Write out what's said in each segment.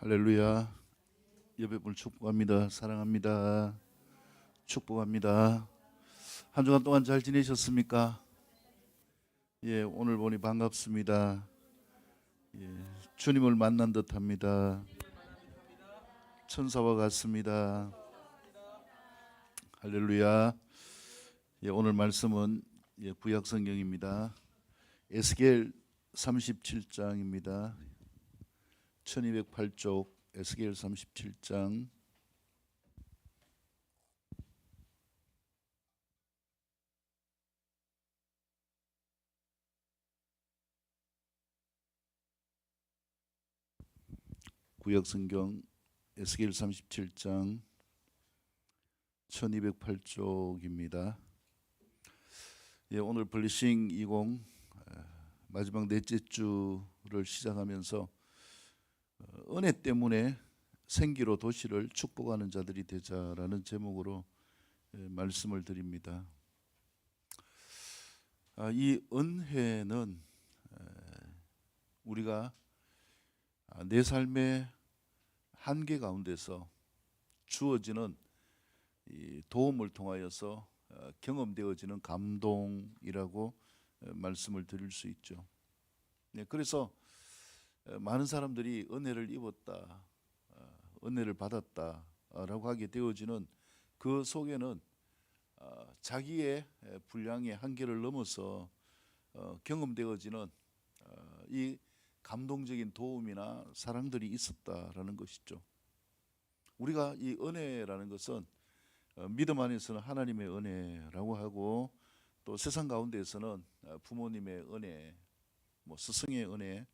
할렐루야. 예배분을 축복합니다. 사랑합니다. 축복합니다. 한 주간 동안 잘 지내셨습니까? 예, 오늘 보니 반갑습니다. 예, 주님을 만난 듯합니다. 천사와 같습니다. 할렐루야. 예, 오늘 말씀은 구약 성경입니다. 에스겔 37장입니다. 1208쪽 에스겔 37장. 구약 성경 에스겔 37장 1208쪽입니다. 예, 오늘 블리싱 20 마지막 넷째 주를 시작하면서 은혜 때문에 생기로 도시를 축복하는 자들이 되자라는 제목으로 말씀을 드립니다. 이 은혜는 우리가 내 삶의 한계 가운데서 주어지는 이 도움을 통하여서 경험되어지는 감동이라고 말씀을 드릴 수 있죠. 그래서 많은 사람들이 은혜를 입었다, 은혜를 받았다라고 하게 되어지는 그 속에는 자기의 분량의 한계를 넘어서 경험되어지는 이 감동적인 도움이나 사랑들이 있었다라는 것이죠. 우리가 이 은혜라는 것은 믿음 안에서는 하나님의 은혜라고 하고, 또 세상 가운데에서는 부모님의 은혜, 스승의 은혜,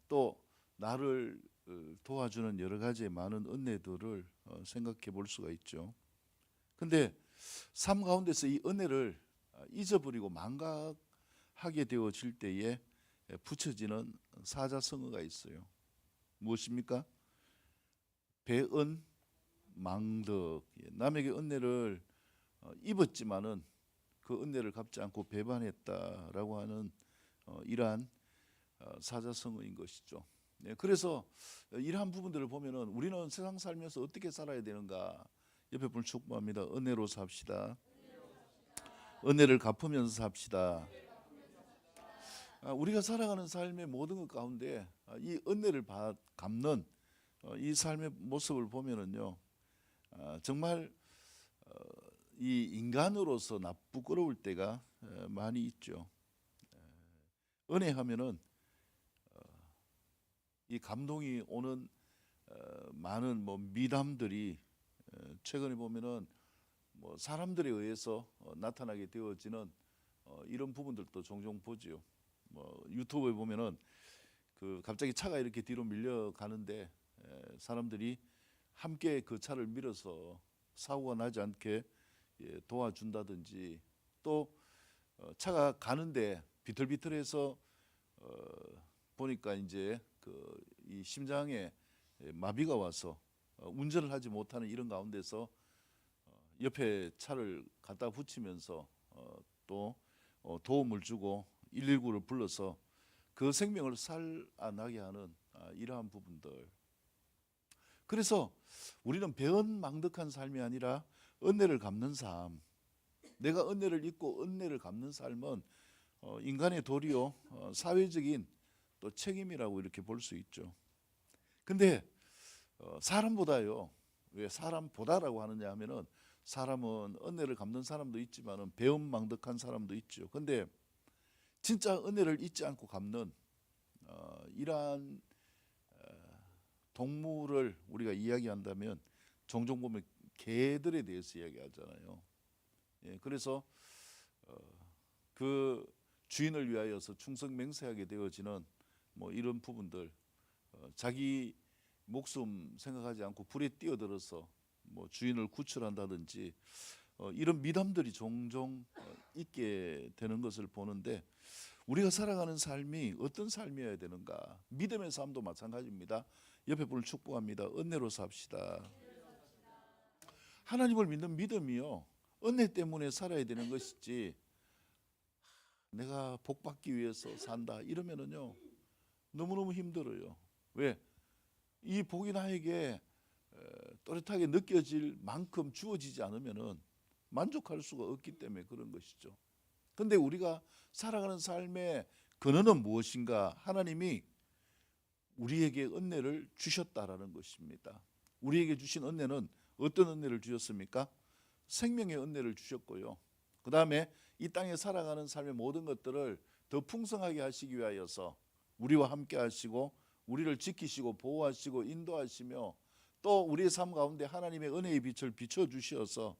또 나를 도와주는 여러 가지의 많은 은혜들을 생각해 볼 수가 있죠. 근데 삶 가운데서 이 은혜를 잊어버리고 망각하게 되어질 때에 붙여지는 사자성어가 있어요. 무엇입니까? 배은 망덕. 남에게 은혜를 입었지만은 그 은혜를 갚지 않고 배반했다라고 하는 이러한 사자성어인 것이죠. 그래서 이러한 부분들을 보면은 우리는 세상 살면서 어떻게 살아야 되는가? 옆에 분을 축복합니다. 은혜로 삽시다. 은혜를 갚으면서 삽시다. 우리가 살아가는 삶의 모든 것 가운데 이 은혜를 갚는 이 삶의 모습을 보면은요, 정말 이 인간으로서 부끄러울 때가 많이 있죠. 은혜하면은 이 감동이 오는 많은 미담들이 최근에 보면은 사람들에 의해서 나타나게 되어지는 이런 부분들도 종종 보지요. 유튜브에 보면은 그 갑자기 차가 이렇게 뒤로 밀려가는데 사람들이 함께 그 차를 밀어서 사고가 나지 않게 도와준다든지, 또 차가 가는데 비틀비틀해서 보니까 이제 이 심장에 마비가 와서 운전을 하지 못하는 이런 가운데서 옆에 차를 갖다 붙이면서 또 도움을 주고 119를 불러서 그 생명을 살아나게 하는 이러한 부분들. 그래서 우리는 배은망덕한 삶이 아니라 은혜를 갚는 삶, 내가 은혜를 입고 은혜를 갚는 삶은 인간의 도리요, 사회적인 또 책임이라고 이렇게 볼 수 있죠. 근데 사람보다요, 왜 사람보다라고 하느냐 하면은 사람은 은혜를 갚는 사람도 있지만은 배은망덕한 사람도 있죠. 근데 진짜 은혜를 잊지 않고 갚는 이러한 동물을 우리가 이야기한다면 종종 보면 개들에 대해서 이야기하잖아요. 그래서 그 주인을 위하여서 충성맹세하게 되어지는 이런 부분들, 자기 목숨 생각하지 않고 불에 뛰어들어서 주인을 구출한다든지 이런 미담들이 종종 있게 되는 것을 보는데, 우리가 살아가는 삶이 어떤 삶이어야 되는가? 믿음의 삶도 마찬가지입니다. 옆에 분을 축복합니다. 은혜로 삽시다. 하나님을 믿는 믿음이요, 은혜 때문에 살아야 되는 것이지 내가 복받기 위해서 산다 이러면은요 너무너무 힘들어요. 왜? 이 복이 나에게 또렷하게 느껴질 만큼 주어지지 않으면은 만족할 수가 없기 때문에 그런 것이죠. 근데 우리가 살아가는 삶의 근원은 무엇인가? 하나님이 우리에게 은혜를 주셨다라는 것입니다. 우리에게 주신 은혜는 어떤 은혜를 주셨습니까? 생명의 은혜를 주셨고요. 그 다음에 이 땅에 살아가는 삶의 모든 것들을 더 풍성하게 하시기 위하여서 우리와 함께 하시고 우리를 지키시고 보호하시고 인도하시며 또 우리의 삶 가운데 하나님의 은혜의 빛을 비춰주셔서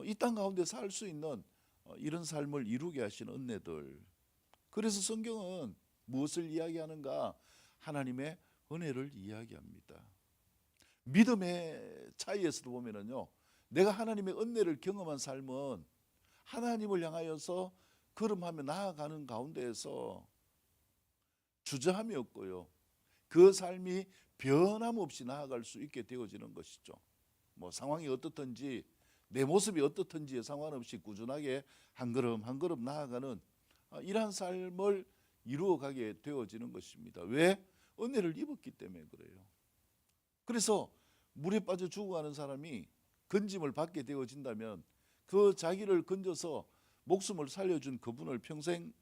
이 땅 가운데 살 수 있는 이런 삶을 이루게 하시는 은혜들. 그래서 성경은 무엇을 이야기하는가? 하나님의 은혜를 이야기합니다. 믿음의 차이에서도 보면은요, 내가 하나님의 은혜를 경험한 삶은 하나님을 향하여서 걸음하며 나아가는 가운데에서 주저함이 없고요, 그 삶이 변함없이 나아갈 수 있게 되어지는 것이죠. 뭐 상황이 어떻든지 내 모습이 어떻든지에 상관없이 꾸준하게 한 걸음 한 걸음 나아가는 이러한 삶을 이루어가게 되어지는 것입니다. 왜? 은혜를 입었기 때문에 그래요. 그래서 물에 빠져 죽어가는 사람이 건짐을 받게 되어진다면 그 자기를 건져서 목숨을 살려준 그분을 평생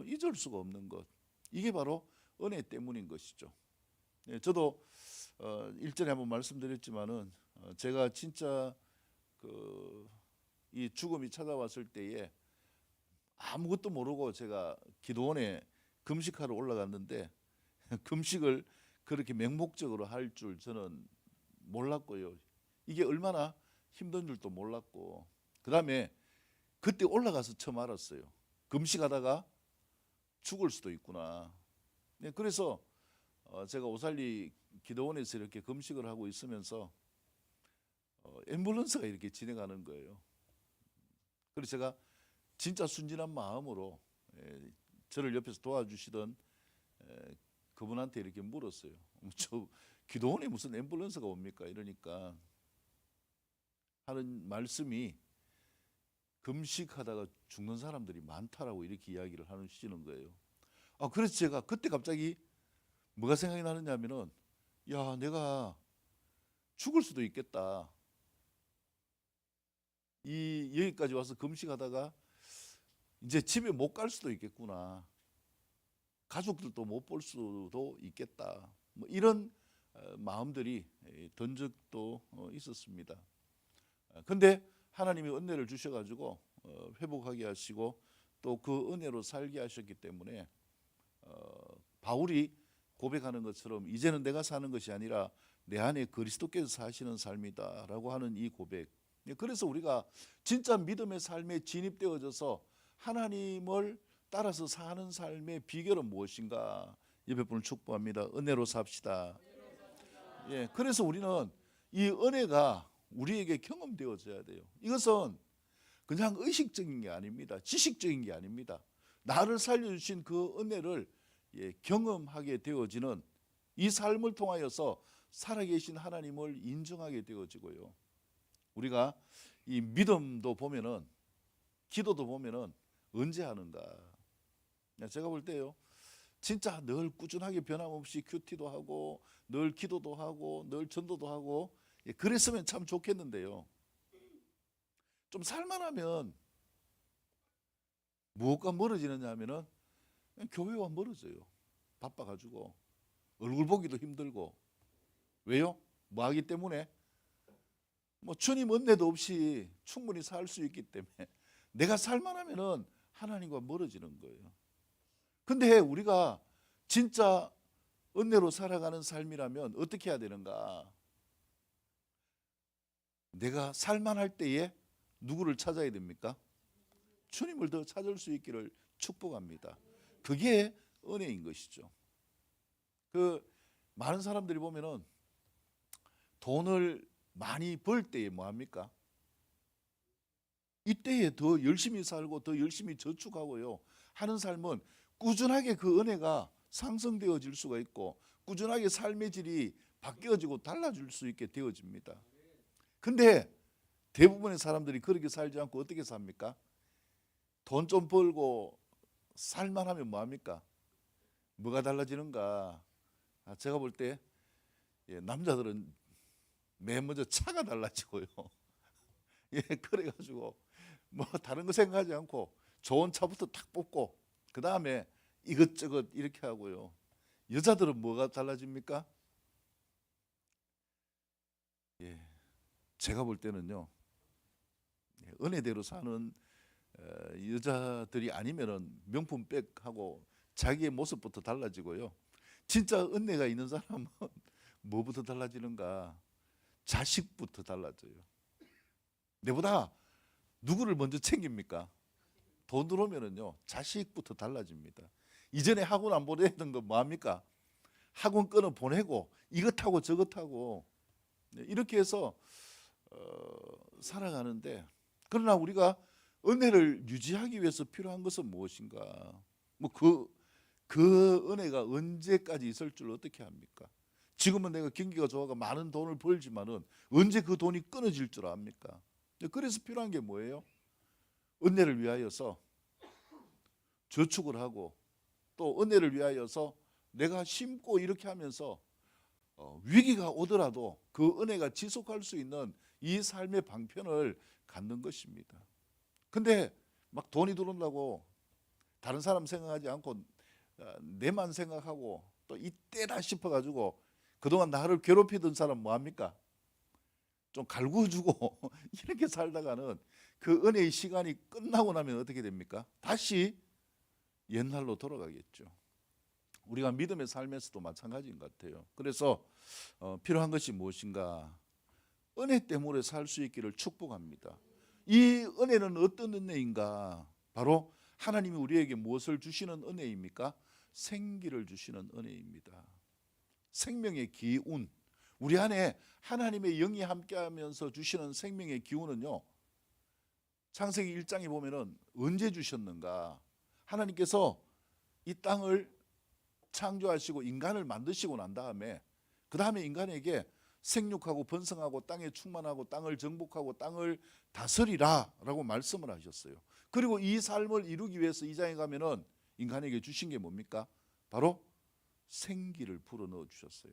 잊을 수가 없는 것, 이게 바로 은혜 때문인 것이죠. 저도 일전에 한번 말씀드렸지만은 제가 진짜 이 죽음이 찾아왔을 때에 아무것도 모르고 제가 기도원에 금식하러 올라갔는데 금식을 그렇게 맹목적으로 할 줄 저는 몰랐고요. 이게 얼마나 힘든 줄도 몰랐고, 그 다음에 그때 올라가서 처음 알았어요. 금식하다가 죽을 수도 있구나. 그래서 제가 오살리 기도원에서 이렇게 금식을 하고 있으면서 앰뷸런스가 이렇게 지나가는 거예요. 그래서 제가 진짜 순진한 마음으로 저를 옆에서 도와주시던 그분한테 이렇게 물었어요. 저 기도원에 무슨 앰뷸런스가 옵니까? 이러니까 하는 말씀이 금식하다가 죽는 사람들이 많다라고 이렇게 이야기를 하시는 거예요. 그래서 제가 그때 갑자기 뭐가 생각이 나느냐 하면은, 야, 내가 죽을 수도 있겠다. 여기까지 와서 금식하다가 이제 집에 못 갈 수도 있겠구나. 가족들도 못 볼 수도 있겠다. 뭐 이런 마음들이 든 적도 있었습니다. 근데 하나님이 은혜를 주셔가지고 회복하게 하시고 또 그 은혜로 살게 하셨기 때문에 바울이 고백하는 것처럼 이제는 내가 사는 것이 아니라 내 안에 그리스도께서 사시는 삶이다라고 하는 이 고백. 그래서 우리가 진짜 믿음의 삶에 진입되어져서 하나님을 따라서 사는 삶의 비결은 무엇인가? 옆에 분을 축복합니다. 은혜로 삽시다. 그래서 우리는 이 은혜가 우리에게 경험되어져야 돼요. 이것은 그냥 의식적인 게 아닙니다. 지식적인 게 아닙니다. 나를 살려주신 그 은혜를 경험하게 되어지는 이 삶을 통하여서 살아계신 하나님을 인정하게 되어지고요. 우리가 이 믿음도 보면은, 기도도 보면은 언제 하는가? 제가 볼 때요, 진짜 늘 꾸준하게 변함없이 큐티도 하고 늘 기도도 하고 늘 전도도 하고 그랬으면 참 좋겠는데요, 좀 살만하면 무엇과 멀어지느냐 하면은 교회와 멀어져요. 바빠가지고 얼굴 보기도 힘들고. 왜요? 뭐 하기 때문에? 뭐 주님 은혜도 없이 충분히 살 수 있기 때문에 내가 살만하면은 하나님과 멀어지는 거예요. 근데 우리가 진짜 은혜로 살아가는 삶이라면 어떻게 해야 되는가? 내가 살만할 때에 누구를 찾아야 됩니까? 주님을 더 찾을 수 있기를 축복합니다. 그게 은혜인 것이죠. 많은 사람들이 보면은 돈을 많이 벌 때에 뭐 합니까? 이때에 더 열심히 살고 더 열심히 저축하고요 하는 삶은 꾸준하게 그 은혜가 상승되어질 수가 있고 꾸준하게 삶의 질이 바뀌어지고 달라질 수 있게 되어집니다. 근데 대부분의 사람들이 그렇게 살지 않고 어떻게 삽니까? 돈 좀 벌고 살만하면 뭐 합니까? 뭐가 달라지는가? 제가 볼 때 예, 남자들은 맨 먼저 차가 달라지고요. 예, 그래가지고 뭐 다른 거 생각하지 않고 좋은 차부터 탁 뽑고 그 다음에 이것저것 이렇게 하고요. 여자들은 뭐가 달라집니까? 예, 제가 볼 때는요, 은혜대로 사는 여자들이 아니면은 명품 백하고 자기의 모습부터 달라지고요. 진짜 은혜가 있는 사람은 뭐부터 달라지는가? 자식부터 달라져요. 내보다 누구를 먼저 챙깁니까? 돈 들어오면은요, 자식부터 달라집니다. 이전에 학원 안 보내던 거 뭐합니까? 학원 끊어 보내고 이것 하고 저것 하고 이렇게 해서 살아가는데, 그러나 우리가 은혜를 유지하기 위해서 필요한 것은 무엇인가? 뭐 그 은혜가 언제까지 있을 줄 어떻게 합니까? 지금은 내가 경기가 좋아가 많은 돈을 벌지만은 언제 그 돈이 끊어질 줄 압니까? 그래서 필요한 게 뭐예요? 은혜를 위하여서 저축을 하고 또 은혜를 위하여서 내가 심고 이렇게 하면서 위기가 오더라도 그 은혜가 지속할 수 있는 이 삶의 방편을 갖는 것입니다. 근데 막 돈이 들어온다고 다른 사람 생각하지 않고 내만 생각하고 또 이때다 싶어가지고 그동안 나를 괴롭히던 사람 뭐합니까? 좀 갈구어주고 이렇게 살다가는 그 은혜의 시간이 끝나고 나면 어떻게 됩니까? 다시 옛날로 돌아가겠죠. 우리가 믿음의 삶에서도 마찬가지인 것 같아요. 그래서 필요한 것이 무엇인가? 은혜 때문에 살 수 있기를 축복합니다. 이 은혜는 어떤 은혜인가? 바로 하나님이 우리에게 무엇을 주시는 은혜입니까? 생기를 주시는 은혜입니다. 생명의 기운, 우리 안에 하나님의 영이 함께하면서 주시는 생명의 기운은요, 창세기 1장에 보면은 언제 주셨는가? 하나님께서 이 땅을 창조하시고 인간을 만드시고 난 다음에 그 다음에 인간에게 생육하고 번성하고 땅에 충만하고 땅을 정복하고 땅을 다스리라 라고 말씀을 하셨어요. 그리고 이 삶을 이루기 위해서 이 장에 가면은 인간에게 주신 게 뭡니까? 바로 생기를 불어넣어 주셨어요.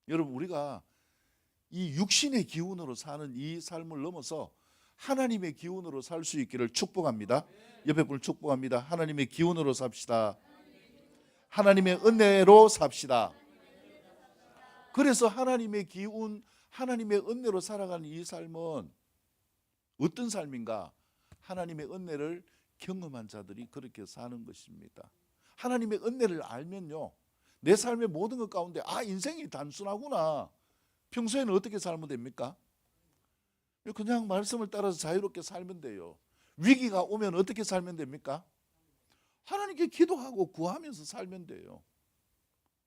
여러분, 우리가 이 육신의 기운으로 사는 이 삶을 넘어서 하나님의 기운으로 살 수 있기를 축복합니다. 옆에 분을 축복합니다. 하나님의 기운으로 삽시다. 하나님의 은혜로 삽시다. 그래서 하나님의 기운, 하나님의 은혜로 살아가는 이 삶은 어떤 삶인가? 하나님의 은혜를 경험한 자들이 그렇게 사는 것입니다. 하나님의 은혜를 알면요, 내 삶의 모든 것 가운데 인생이 단순하구나. 평소에는 어떻게 살면 됩니까? 그냥 말씀을 따라서 자유롭게 살면 돼요. 위기가 오면 어떻게 살면 됩니까? 하나님께 기도하고 구하면서 살면 돼요.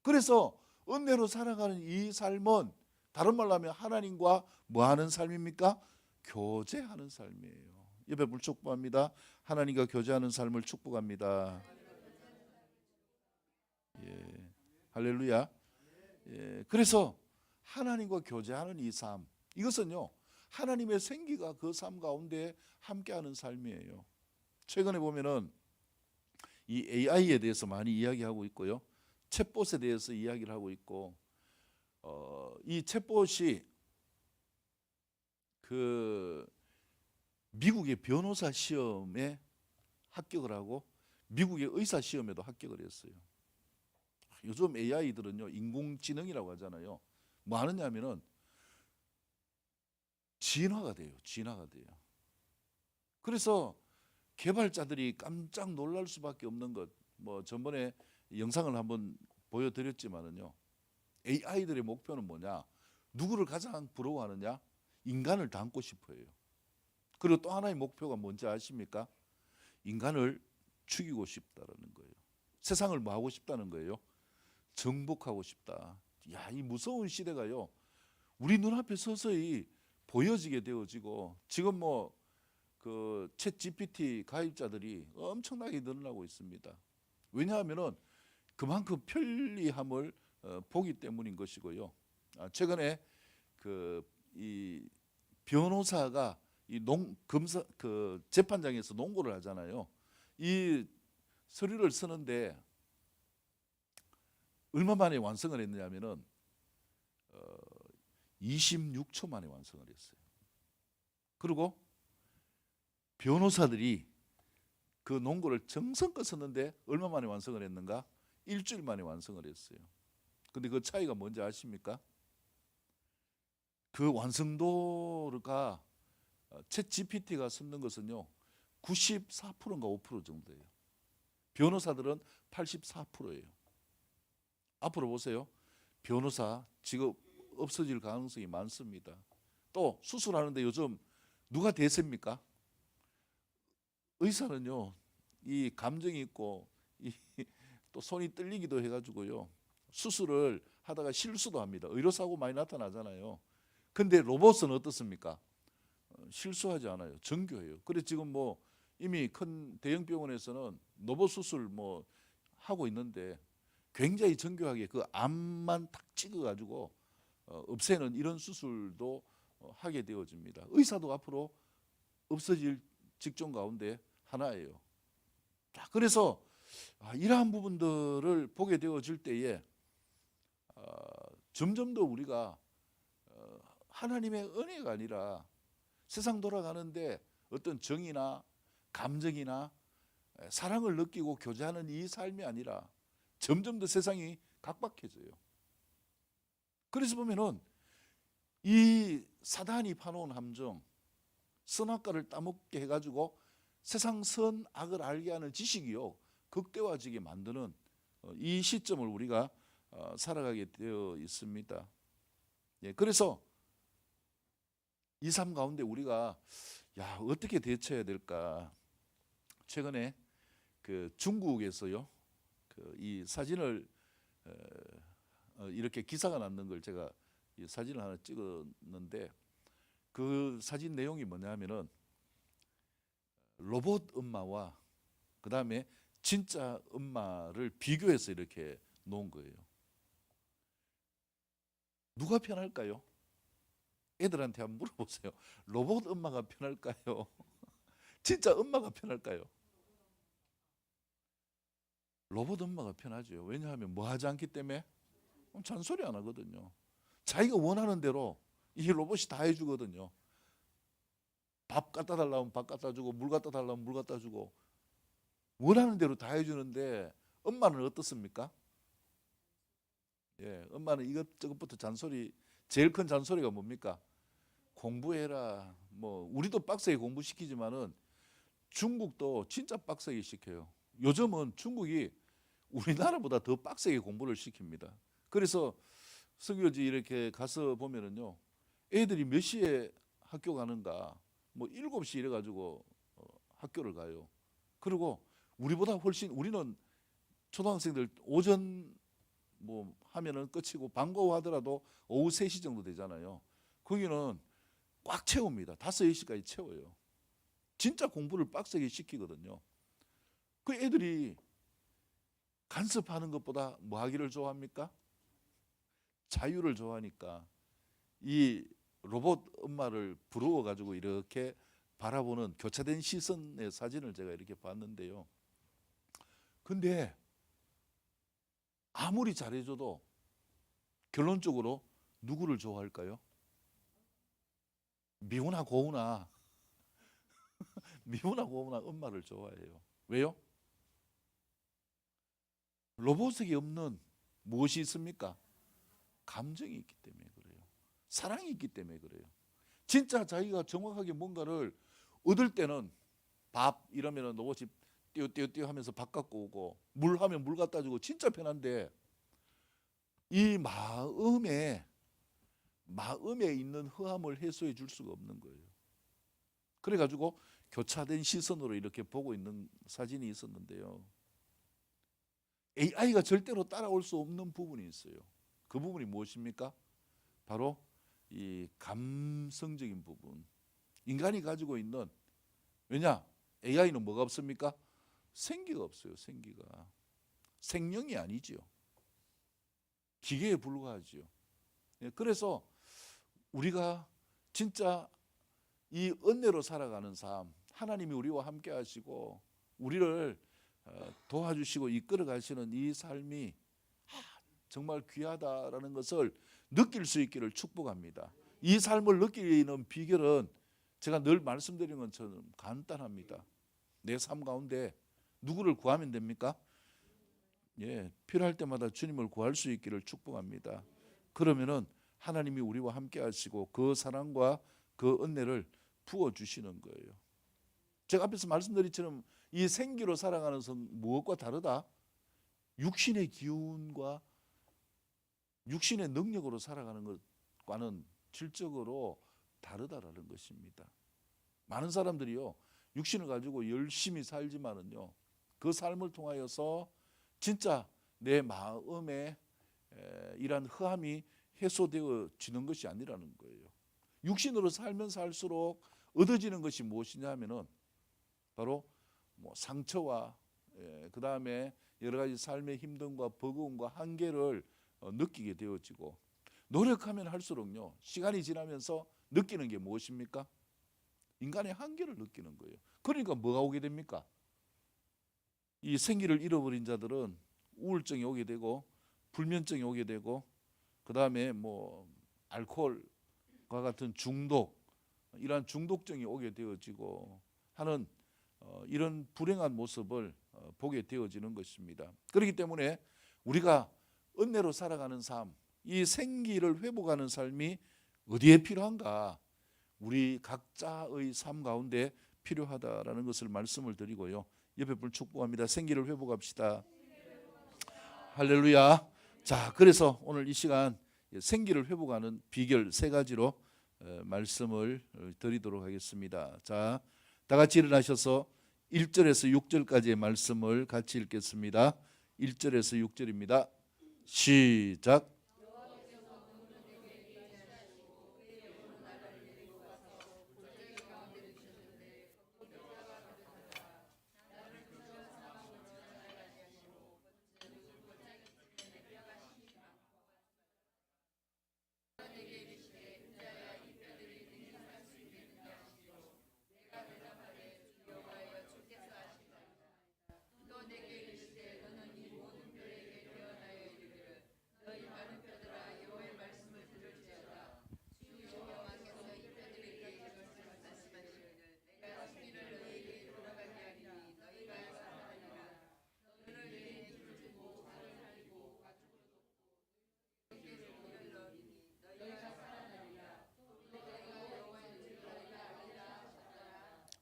그래서 은혜로 살아가는 이 삶은 다른 말로 하면 하나님과 뭐하는 삶입니까? 교제하는 삶이에요. 옆에 물 축복합니다. 하나님과 교제하는 삶을 축복합니다. 예, 할렐루야. 예, 그래서 하나님과 교제하는 이 삶, 이것은요, 하나님의 생기가 그 삶 가운데 함께하는 삶이에요. 최근에 보면은 이 AI에 대해서 많이 이야기하고 있고요, 챗봇에 대해서 이야기를 하고 있고, 이 챗봇이 그 미국의 변호사 시험에 합격을 하고 미국의 의사 시험에도 합격을 했어요. 요즘 AI들은요, 인공지능이라고 하잖아요. 뭐 하느냐면은 진화가 돼요. 진화가 돼요. 그래서 개발자들이 깜짝 놀랄 수밖에 없는 것, 뭐 전번에 영상을 한번 보여드렸지만은요, AI들의 목표는 뭐냐? 누구를 가장 부러워하느냐? 인간을 닮고 싶어요. 그리고 또 하나의 목표가 뭔지 아십니까? 인간을 죽이고 싶다라는 거예요. 세상을 뭐 하고 싶다는 거예요? 정복하고 싶다. 야, 이 무서운 시대가요, 우리 눈앞에 서서히 보여지게 되어지고, 지금 뭐 그 챗 GPT 가입자들이 엄청나게 늘어나고 있습니다. 왜냐하면은 그만큼 편리함을 보기 때문인 것이고요. 최근에 그 이 변호사가 이 검사 그 재판장에서 논고를 하잖아요. 이 서류를 쓰는데 얼마 만에 완성을 했느냐면은 26초 만에 완성을 했어요. 그리고 변호사들이 그 논거를 정성껏 썼는데 얼마 만에 완성을 했는가? 일주일 만에 완성을 했어요. 근데 그 차이가 뭔지 아십니까? 그 완성도가 챗 GPT가 쓰는 것은요 94%인가 5% 정도예요. 변호사들은 84%예요. 앞으로 보세요. 변호사 직업 없어질 가능성이 많습니다. 또 수술하는데 요즘 누가 대세입니까? 의사는요 이 감정이 있고 또 손이 떨리기도 해가지고요 수술을 하다가 실수도 합니다. 의료사고 많이 나타나잖아요. 근데 로봇은 어떻습니까? 실수하지 않아요. 정교해요. 그래서 지금 뭐 이미 큰 대형 병원에서는 로봇 수술 뭐 하고 있는데 굉장히 정교하게 그 암만 탁 찍어가지고 없애는 이런 수술도 하게 되어집니다. 의사도 앞으로 없어질 직종 가운데 하나예요. 자, 그래서 이러한 부분들을 보게 되어질 때에 점점 더 우리가 하나님의 은혜가 아니라 세상 돌아가는데 어떤 정의나 감정이나 사랑을 느끼고 교제하는 이 삶이 아니라 점점 더 세상이 각박해져요. 그래서 보면은 이 사단이 파놓은 함정, 선악과를 따먹게 해가지고 세상 선악을 알게 하는 지식이요 극대화지게 만드는 이 시점을 우리가 살아가게 되어 있습니다. 예, 그래서 이 삶 가운데 우리가 어떻게 대처해야 될까? 최근에 그 중국에서요 이 사진을 이렇게 기사가 났는 걸 제가 이 사진을 하나 찍었는데 그 사진 내용이 뭐냐면은 로봇 엄마와 그 다음에 진짜 엄마를 비교해서 이렇게 놓은 거예요. 누가 편할까요? 애들한테 한번 물어보세요. 로봇 엄마가 편할까요? 진짜 엄마가 편할까요? 로봇 엄마가 편하죠. 왜냐하면 뭐 하지 않기 때문에 잔소리 안 하거든요. 자기가 원하는 대로 이 로봇이 다 해주거든요. 밥 갖다 달라면 밥 갖다 주고 물 갖다 달라면 물 갖다 주고 원하는 대로 다 해주는데 엄마는 어떻습니까? 예, 엄마는 이것저것부터 잔소리, 제일 큰 잔소리가 뭡니까? 공부해라. 뭐 우리도 빡세게 공부시키지만은 중국도 진짜 빡세게 시켜요. 요즘은 중국이 우리나라보다 더 빡세게 공부를 시킵니다. 그래서 석유지 이렇게 가서 보면은요, 애들이 몇 시에 학교 가는가, 뭐 7시 이래 가지고 학교를 가요. 그리고 우리보다 훨씬 우리는 초등학생들 오전 뭐 하면은 끝이고 방과후 하더라도 오후 3시 정도 되잖아요. 거기는 꽉 채웁니다. 5, 6시까지 채워요. 진짜 공부를 빡세게 시키거든요. 그 애들이 간섭하는 것보다 뭐 하기를 좋아합니까? 자유를 좋아하니까 이 로봇 엄마를 부러워 가지고 이렇게 바라보는 교차된 시선의 사진을 제가 이렇게 봤는데요. 근데 아무리 잘해줘도 결론적으로 누구를 좋아할까요? 미우나 고우나 미우나 고우나 엄마를 좋아해요. 왜요? 로봇에게 없는 무엇이 있습니까? 감정이 있기 때문에 그래요. 사랑이 있기 때문에 그래요. 진짜 자기가 정확하게 뭔가를 얻을 때는 밥 이러면은 로봇이 띄우띄우띄우 하면서 밥 갖고 오고 물 하면 물 갖다 주고 진짜 편한데 이 마음에 있는 허함을 해소해 줄 수가 없는 거예요. 그래가지고 교차된 시선으로 이렇게 보고 있는 사진이 있었는데요. AI가 절대로 따라올 수 없는 부분이 있어요. 그 부분이 무엇입니까? 바로 이 감성적인 부분. 인간이 가지고 있는, 왜냐? AI는 뭐가 없습니까? 생기가 없어요. 생기가. 생명이 아니지요. 기계에 불과하지요. 그래서 우리가 진짜 이 은혜로 살아가는 삶, 하나님이 우리와 함께 하시고 우리를 도와주시고 이끌어 가시는 이 삶이 정말 귀하다라는 것을 느낄 수 있기를 축복합니다. 이 삶을 느끼는 비결은 제가 늘 말씀드리는 것처럼 간단합니다. 내 삶 가운데 누구를 구하면 됩니까? 예, 필요할 때마다 주님을 구할 수 있기를 축복합니다. 그러면은 하나님이 우리와 함께 하시고 그 사랑과 그 은혜를 부어 주시는 거예요. 제가 앞에서 말씀드린 것처럼 이 생기로 살아가는 것은 무엇과 다르다? 육신의 기운과 육신의 능력으로 살아가는 것과는 질적으로 다르다라는 것입니다. 많은 사람들이요, 육신을 가지고 열심히 살지만은요, 그 삶을 통하여서 진짜 내 마음에 이러한 흑암이 해소되어지는 것이 아니라는 거예요. 육신으로 살면 살수록 얻어지는 것이 무엇이냐 하면은 바로 뭐 상처와 그 다음에 여러 가지 삶의 힘듦과 버거움과 한계를 느끼게 되어지고, 노력하면 할수록요, 시간이 지나면서 느끼는 게 무엇입니까? 인간의 한계를 느끼는 거예요. 그러니까 뭐가 오게 됩니까? 이 생기를 잃어버린 자들은 우울증이 오게 되고 불면증이 오게 되고, 그 다음에 뭐 알코올과 같은 중독, 이러한 중독증이 오게 되어지고 하는 이런 불행한 모습을 보게 되어지는 것입니다. 그렇기 때문에 우리가 은혜로 살아가는 삶, 이 생기를 회복하는 삶이 어디에 필요한가? 우리 각자의 삶 가운데 필요하다라는 것을 말씀을 드리고요, 옆에 분 축복합니다. 생기를 회복합시다. 할렐루야. 자, 그래서 오늘 이 시간 생기를 회복하는 비결 세 가지로 말씀을 드리도록 하겠습니다. 자, 다 같이 일어나셔서 1절에서 6절까지의 말씀을 같이 읽겠습니다. 1절에서 6절입니다. 시작.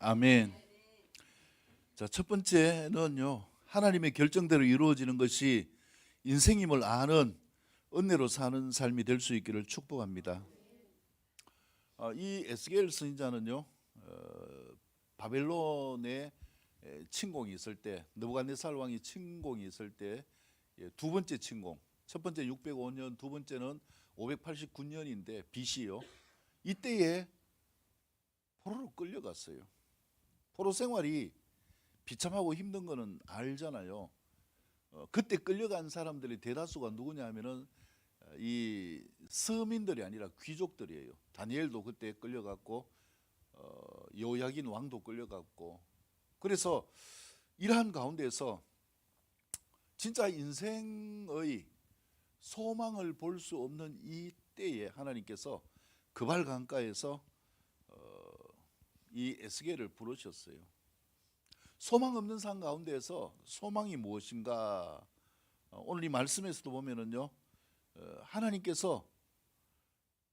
아멘. 자, 첫 번째는요, 하나님의 결정대로 이루어지는 것이 인생임을 아는 은혜로 사는 삶이 될 수 있기를 축복합니다. 이 에스겔 선지자는요, 바벨론의 침공이 있을 때, 느부갓네살 왕이 침공이 있을 때 두 번째 침공, 첫 번째 605년, 두 번째는 589년인데 BC요. 이때에 포로로 끌려갔어요. 포로 생활이 비참하고 힘든 거는 알잖아요. 그때 끌려간 사람들이 대다수가 누구냐 하면은 이 서민들이 아니라 귀족들이에요. 다니엘도 그때 끌려갔고 여호야긴 왕도 끌려갔고, 그래서 이러한 가운데서 진짜 인생의 소망을 볼 수 없는 이 때에 하나님께서 그발 강가에서 이 에스겔을 부르셨어요. 소망 없는 삶 가운데에서 소망이 무엇인가? 오늘 이 말씀에서도 보면은요, 하나님께서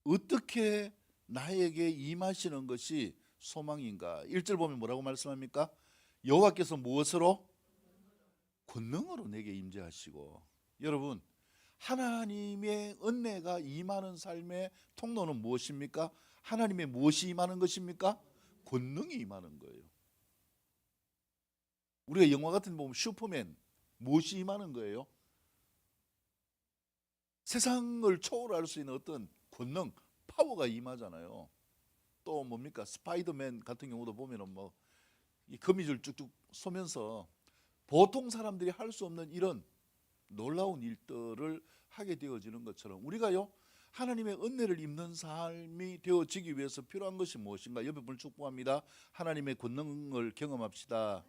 어떻게 나에게 임하시는 것이 소망인가? 1절 보면 뭐라고 말씀합니까? 여호와께서 무엇으로? 권능으로 내게 임재하시고. 여러분, 하나님의 은혜가 임하는 삶의 통로는 무엇입니까? 하나님의 무엇이 임하는 것입니까? 권능이 임하는 거예요. 우리가 영화 같은 데 보면 슈퍼맨, 무엇이 임하는 거예요? 세상을 초월할 수 있는 어떤 권능, 파워가 임하잖아요. 또 뭡니까? 스파이더맨 같은 경우도 보면은 뭐 이 거미줄 쭉쭉 쏘면서 보통 사람들이 할 수 없는 이런 놀라운 일들을 하게 되어지는 것처럼, 우리가요, 하나님의 은혜를 입는 삶이 되어지기 위해서 필요한 것이 무엇인가? 옆에 분을 축복합니다. 하나님의 권능을 경험합시다.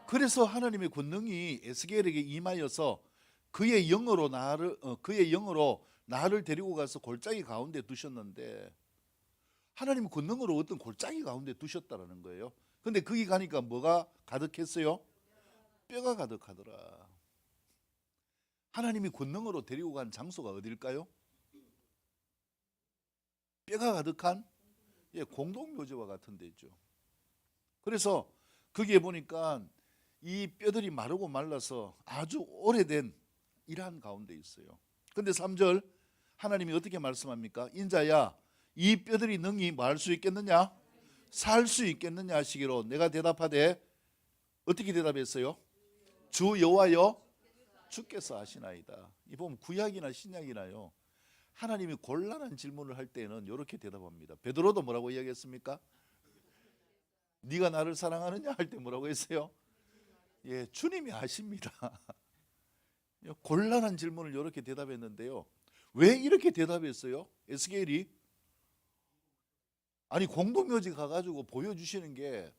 그래서 하나님의 권능이 에스겔에게 임하여서 그의 영으로 나를 데리고 가서 골짜기 가운데 두셨는데 하나님은 권능으로 어떤 골짜기 가운데 두셨다라는 거예요. 근데 거기 가니까 뭐가 가득했어요? 뼈가 가득하더라. 하나님이 권능으로 데리고 간 장소가 어딜까요? 뼈가 가득한 공동묘지와 같은 데죠. 그래서 거기에 보니까 이 뼈들이 마르고 말라서 아주 오래된 이러한 가운데 있어요. 근데 3절 하나님이 어떻게 말씀합니까? 인자야, 이 뼈들이 능히 뭐 할 수 있겠느냐? 살 수 있겠느냐 하시기로 내가 대답하되 어떻게 대답했어요? 주 여호와여 주께서 하시나이다. 이 보면 구약이나 신약이나요, 하나님이 곤란한 질문을 할 때는 이렇게 대답합니다. 베드로도 뭐라고 이야기했습니까? 네가 나를 사랑하느냐 할 때 뭐라고 했어요? 예, 주님이 아십니다. 곤란한 질문을 이렇게 대답했는데요. 왜 이렇게 대답했어요? 에스겔이 아니 공동묘지 가가지고 보여주시는 게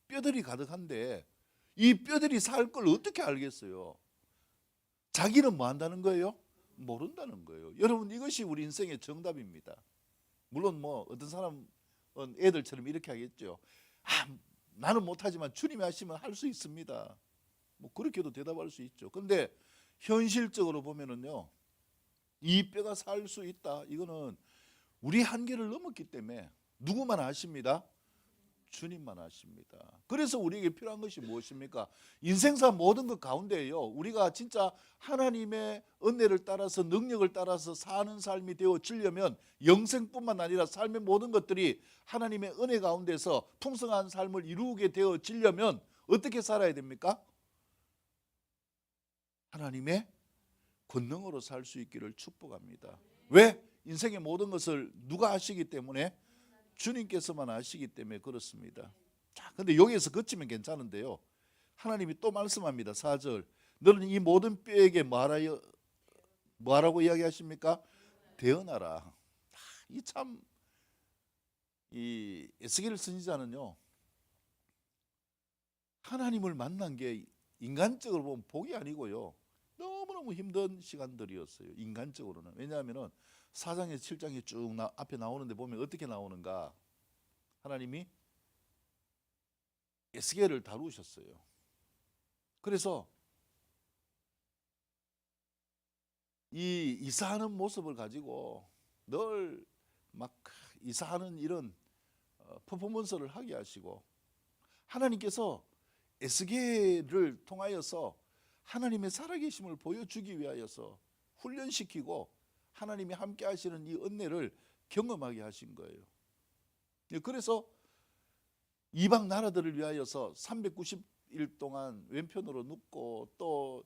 뼈들이 가득한데 이 뼈들이 살 걸 어떻게 알겠어요? 자기는 뭐 한다는 거예요? 모른다는 거예요. 여러분, 이것이 우리 인생의 정답입니다. 물론 뭐 어떤 사람은 애들처럼 이렇게 하겠죠. 나는 못하지만 주님이 하시면 할 수 있습니다. 뭐 그렇게도 대답할 수 있죠. 근데 현실적으로 보면은요, 이 뼈가 살 수 있다, 이거는 우리 한계를 넘었기 때문에 누구만 아십니다? 주님만 아십니다. 그래서 우리에게 필요한 것이 무엇입니까? 인생사 모든 것 가운데에요, 우리가 진짜 하나님의 은혜를 따라서 능력을 따라서 사는 삶이 되어지려면 영생뿐만 아니라 삶의 모든 것들이 하나님의 은혜 가운데서 풍성한 삶을 이루게 되어지려면 어떻게 살아야 됩니까? 하나님의 권능으로 살 수 있기를 축복합니다. 왜? 인생의 모든 것을 누가 하시기 때문에? 주님께서만 아시기 때문에 그렇습니다. 자, 근데 여기에서 그치면 괜찮은데요, 하나님이 또 말씀합니다. 4절 너는 이 모든 뼈에게 뭐하라고 이야기하십니까? 대언하라. 이 에스겔 선지자는요, 하나님을 만난 게 인간적으로 보면 복이 아니고요, 너무너무 힘든 시간들이었어요. 인간적으로는. 왜냐하면 4장에서 7장에 쭉 앞에 나오는데 보면 어떻게 나오는가? 하나님이 에스겔을 다루셨어요. 그래서 이 이사하는 모습을 가지고 늘 막 이사하는 이런 퍼포먼스를 하게 하시고, 하나님께서 에스겔을 통하여서 하나님의 살아계심을 보여주기 위하여서 훈련시키고 하나님이 함께 하시는 이 은혜를 경험하게 하신 거예요. 그래서 이방 나라들을 위하여서 390일 동안 왼편으로 눕고 또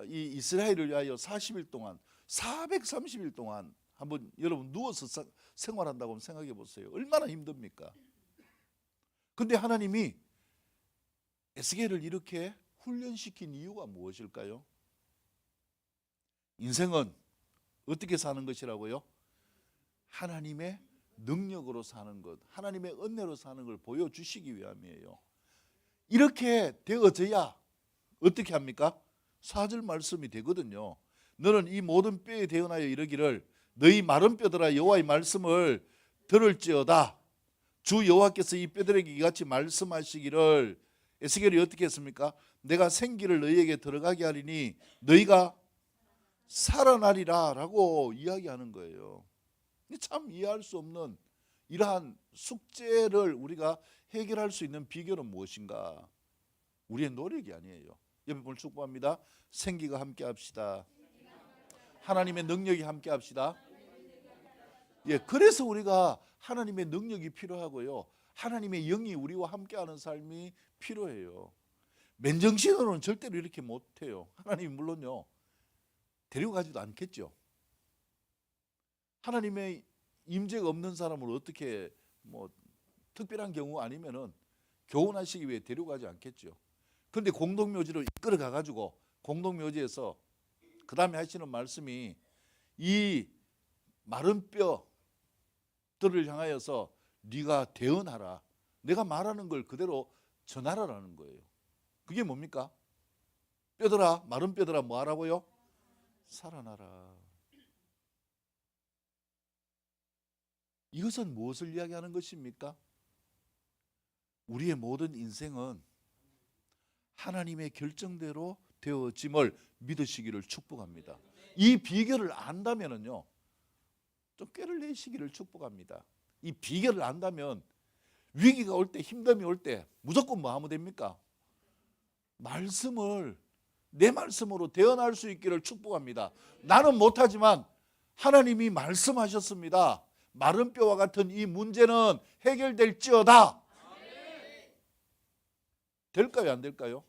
이 이스라엘을 위하여 40일 동안 430일 동안 한번 여러분 누워서 생활한다고 생각해 보세요. 얼마나 힘듭니까? 근데 하나님이 에스겔을 이렇게 훈련시킨 이유가 무엇일까요? 인생은 어떻게 사는 것이라고요? 하나님의 능력으로 사는 것, 하나님의 은혜로 사는 걸 보여주시기 위함이에요. 이렇게 되어져야 어떻게 합니까? 4절 말씀이 되거든요. 너는 이 모든 뼈에 대언하여 이르기를 너희 마른 뼈들아 여호와의 말씀을 들을지어다. 주 여호와께서 이 뼈들에게 이같이 말씀하시기를, 에스겔이 어떻게 했습니까? 내가 생기를 너희에게 들어가게 하리니 너희가 살아나리라 라고 이야기하는 거예요. 참 이해할 수 없는 이러한 숙제를 우리가 해결할 수 있는 비결은 무엇인가? 우리의 노력이 아니에요. 옆에 분을 축복합니다. 생기가 함께 합시다. 하나님의 능력이 함께 합시다. 예, 그래서 우리가 하나님의 능력이 필요하고요, 하나님의 영이 우리와 함께하는 삶이 필요해요. 맨정신으로는 절대로 이렇게 못해요. 하나님이 물론요 데리고 가지도 않겠죠. 하나님의 임재가 없는 사람을 어떻게 뭐 특별한 경우 아니면은 교훈하시기 위해 데려가지 않겠죠. 그런데 공동묘지로 이끌어 가가지고 공동묘지에서 그 다음에 하시는 말씀이 이 마른 뼈들을 향하여서 네가 대언하라, 내가 말하는 걸 그대로 전하라라는 거예요. 그게 뭡니까? 뼈들아, 마른 뼈들아 뭐 하라고요? 살아나라. 이것은 무엇을 이야기하는 것입니까? 우리의 모든 인생은 하나님의 결정대로 되어짐을 믿으시기를 축복합니다. 이 비결을 안다면은요, 좀 꾀를 내시기를 축복합니다. 이 비결을 안다면 위기가 올 때, 힘듦이 올 때 무조건 뭐 하면 됩니까? 말씀을 내 말씀으로 대언할 수 있기를 축복합니다. 나는 못하지만 하나님이 말씀하셨습니다. 마른 뼈와 같은 이 문제는 해결될지어다. 될까요, 안 될까요?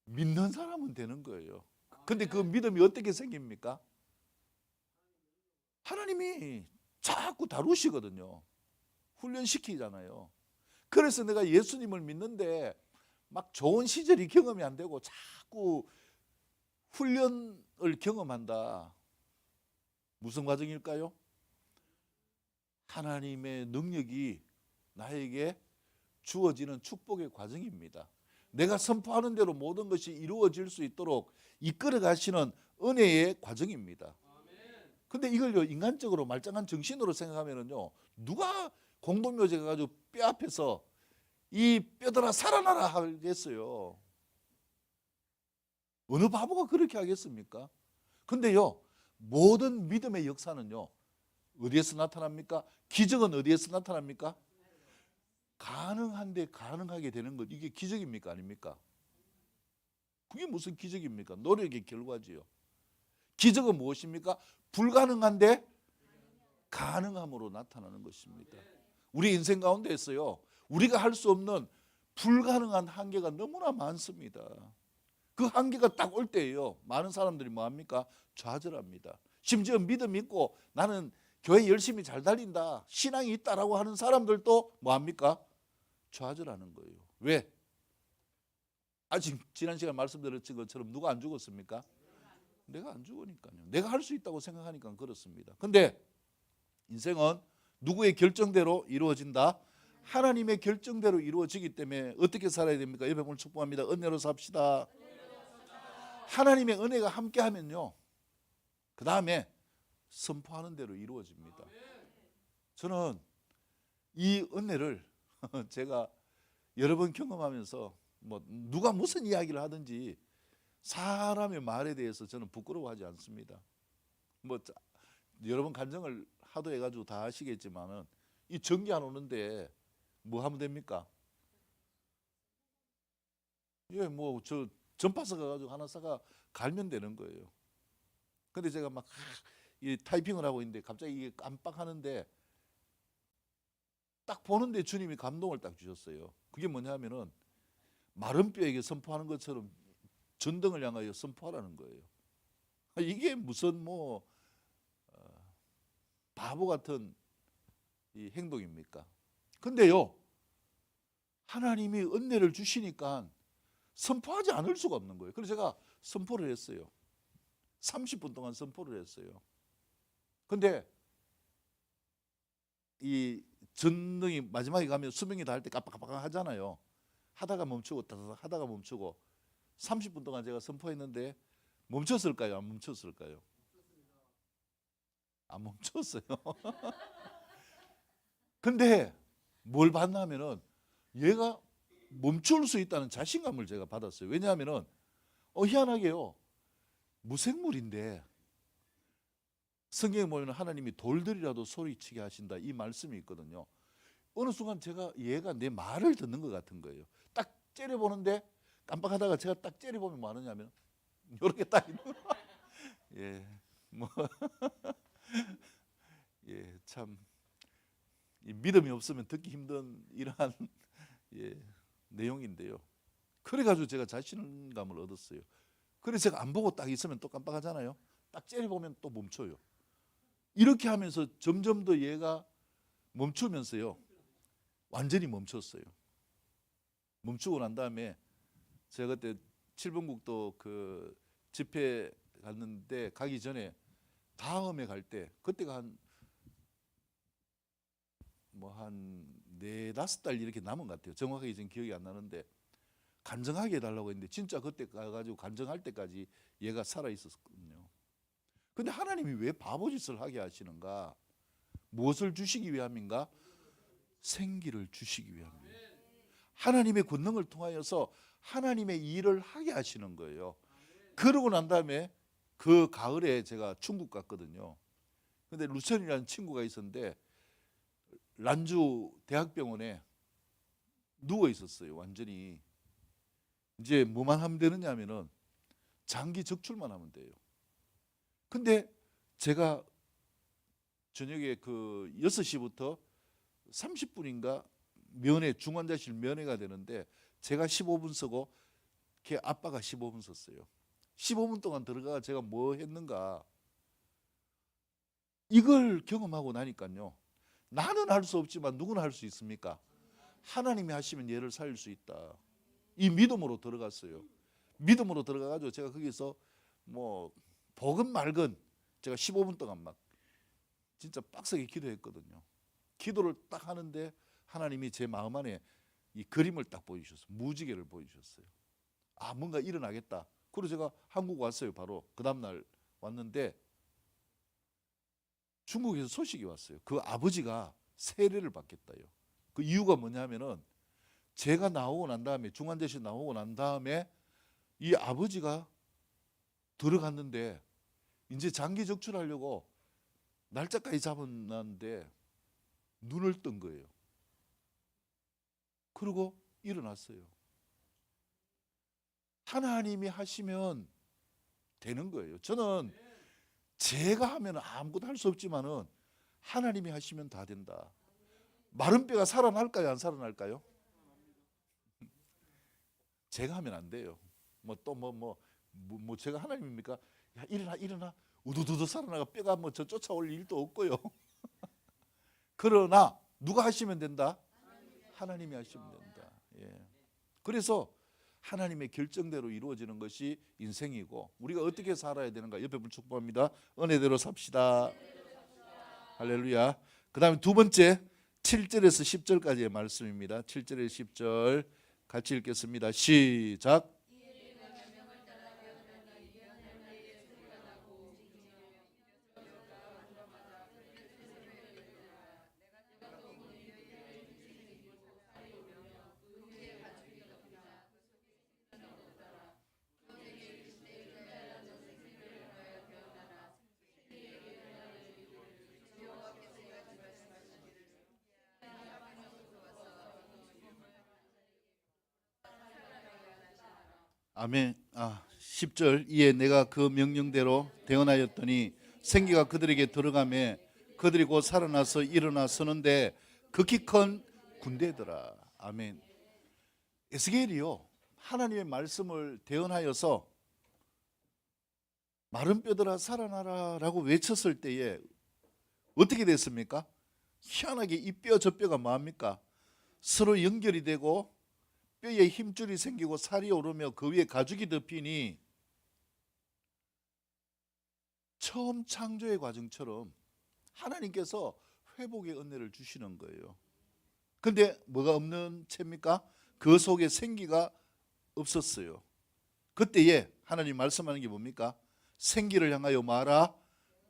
믿는 사람은 되는 거예요. 근데 그 믿음이 어떻게 생깁니까? 하나님이 자꾸 다루시거든요. 훈련시키잖아요. 그래서 내가 예수님을 믿는데 막 좋은 시절이 경험이 안 되고 자꾸 훈련을 경험한다. 무슨 과정일까요? 하나님의 능력이 나에게 주어지는 축복의 과정입니다. 내가 선포하는 대로 모든 것이 이루어질 수 있도록 이끌어 가시는 은혜의 과정입니다. 근데 이걸요, 인간적으로 말짱한 정신으로 생각하면은요, 누가 공동묘지 가가지고 뼈 앞에서 이 뼈들아 살아나라 하겠어요. 어느 바보가 그렇게 하겠습니까? 근데요, 모든 믿음의 역사는요, 어디에서 나타납니까? 기적은 어디에서 나타납니까? 가능한데 가능하게 되는 것, 이게 기적입니까, 아닙니까? 그게 무슨 기적입니까? 노력의 결과지요. 기적은 무엇입니까? 불가능한데 가능함으로 나타나는 것입니다. 우리 인생 가운데에서요, 우리가 할 수 없는 불가능한 한계가 너무나 많습니다. 그 한계가 딱 올 때예요, 많은 사람들이 뭐합니까? 좌절합니다. 심지어 믿음 있고 나는 교회 열심히 잘 다닌다, 신앙이 있다라고 하는 사람들도 뭐합니까? 좌절하는 거예요. 왜? 아직 지난 시간 말씀드렸던 것처럼 누가 안 죽었습니까? 내가 안 죽으니까요. 내가 할 수 있다고 생각하니까 그렇습니다. 근데 인생은 누구의 결정대로 이루어진다? 하나님의 결정대로 이루어지기 때문에 어떻게 살아야 됩니까? 옆에 보면 축복합니다. 은혜로 삽시다. 하나님의 은혜가 함께하면요, 그 다음에 선포하는 대로 이루어집니다. 저는 이 은혜를 제가 여러 번 경험하면서 뭐 누가 무슨 이야기를 하든지 사람의 말에 대해서 저는 부끄러워하지 않습니다. 뭐 여러 번 간증을 하도 해가지고 다 아시겠지만은 이 전기 안 오는데 뭐 하면 됩니까? 예, 뭐 저 전파사 가가지고 하나 사가 갈면 되는 거예요. 근데 제가 막 이 타이핑을 하고 있는데 갑자기 이게 깜빡하는데 딱 보는데 주님이 감동을 딱 주셨어요. 그게 뭐냐면은 마른 뼈에게 선포하는 것처럼 전등을 향하여 선포하라는 거예요. 이게 무슨 뭐 바보 같은 이 행동입니까? 근데요, 하나님이 은혜를 주시니까 선포하지 않을 수가 없는 거예요. 그래서 제가 선포를 했어요. 30분 동안 선포를 했어요. 근데 이 전등이 마지막에 가면 수명이 닿을 때 깜빡깜빡 하잖아요. 하다가 멈추고 하다가 멈추고 30분 동안 제가 선포했는데 멈췄을까요? 안 멈췄을까요? 안 멈췄어요. 근데 뭘 받나면은 얘가 멈출 수 있다는 자신감을 제가 받았어요. 왜냐하면은 희한하게요, 무생물인데 성경에 보면 하나님이 돌들이라도 소리치게 하신다, 이 말씀이 있거든요. 어느 순간 제가 얘가 내 말을 듣는 것 같은 거예요. 딱 째려보는데 깜빡하다가 제가 딱 째려보면 뭐 하느냐면 이렇게 딱 있는 예, 뭐 예, 참 이 믿음이 없으면 듣기 힘든 이러한 예, 내용인데요. 그래가지고 제가 자신감을 얻었어요. 그래서 제가 안 보고 딱 있으면 또 깜빡하잖아요. 딱 째려보면 또 멈춰요. 이렇게 하면서 점점 더 얘가 멈추면서요, 완전히 멈췄어요. 멈추고 난 다음에 제가 그때 7번국도 그 집회 갔는데 가기 전에 다음에 갈 때 그때가 한 네다섯 달 이렇게 남은 것 같아요. 정확하게 지금 기억이 안 나는데 간증하게 해달라고 했는데 진짜 그때 가가지고 간증할 때까지 얘가 살아 있었거든요. 근데 하나님이 왜 바보짓을 하게 하시는가? 무엇을 주시기 위함인가? 생기를 주시기 위함입니다. 하나님의 권능을 통하여서 하나님의 일을 하게 하시는 거예요. 그러고 난 다음에 그 가을에 제가 중국 갔거든요. 근데 루천이라는 친구가 있었는데 란주 대학병원에 누워 있었어요. 완전히 이제 뭐만 하면 되느냐 하면은 장기 적출만 하면 돼요. 근데 제가 저녁에 그 6시부터 30분인가 면회, 중환자실 면회가 되는데 제가 15분 쓰고 걔 아빠가 15분 썼어요. 15분 동안 들어가 제가 뭐 했는가, 이걸 경험하고 나니까요, 나는 할 수 없지만 누구는 할 수 있습니까? 하나님이 하시면 얘를 살릴 수 있다. 이 믿음으로 들어갔어요. 믿음으로 들어가가지고 제가 거기서 뭐 복은 말건 제가 15분 동안 막 진짜 빡세게 기도했거든요. 기도를 딱 하는데 하나님이 제 마음 안에 이 그림을 딱 보여주셨어요. 무지개를 보여주셨어요. 아, 뭔가 일어나겠다. 그리고 제가 한국 왔어요. 바로 그 다음날 왔는데 중국에서 소식이 왔어요. 그 아버지가 세례를 받겠다요. 그 이유가 뭐냐면은 제가 나오고 난 다음에, 중환자실 나오고 난 다음에 이 아버지가 들어갔는데 이제 장기 적출하려고 날짜까지 잡아놨는데 눈을 뜬 거예요. 그리고 일어났어요. 하나님이 하시면 되는 거예요. 저는 제가 하면 아무것도 할 수 없지만은 하나님이 하시면 다 된다. 마른 뼈가 살아날까요? 안 살아날까요? 제가 하면 안 돼요. 뭐 또 뭐 제가 하나님입니까? 야, 일어나 우두두두 살아나가 뼈가 뭐 저 쫓아올 일도 없고요. 그러나 누가 하시면 된다? 하나님이 하시면 된다. 예. 그래서 하나님의 결정대로 이루어지는 것이 인생이고, 우리가 어떻게 살아야 되는가? 옆에 분 축복합니다. 은혜대로 삽시다. 할렐루야. 그 다음에 두 번째 7절에서 10절까지의 말씀입니다. 7절에서 10절 같이 읽겠습니다. 시작. 아멘. 10절. 이에 내가 그 명령대로 대언하였더니 생기가 그들에게 들어가매 그들이 곧 살아나서 일어나 서는데 극히 큰 군대더라. 아멘. 에스겔이요, 하나님의 말씀을 대언하여서 마른 뼈들아 살아나라 라고 외쳤을 때에 어떻게 됐습니까? 희한하게 이 뼈 저 뼈가 뭐합니까? 서로 연결이 되고 뼈에 힘줄이 생기고 살이 오르며 그 위에 가죽이 덮이니 처음 창조의 과정처럼 하나님께서 회복의 은혜를 주시는 거예요. 근데 뭐가 없는 채입니까? 그 속에 생기가 없었어요. 그때에 하나님 말씀하는 게 뭡니까? 생기를 향하여 말아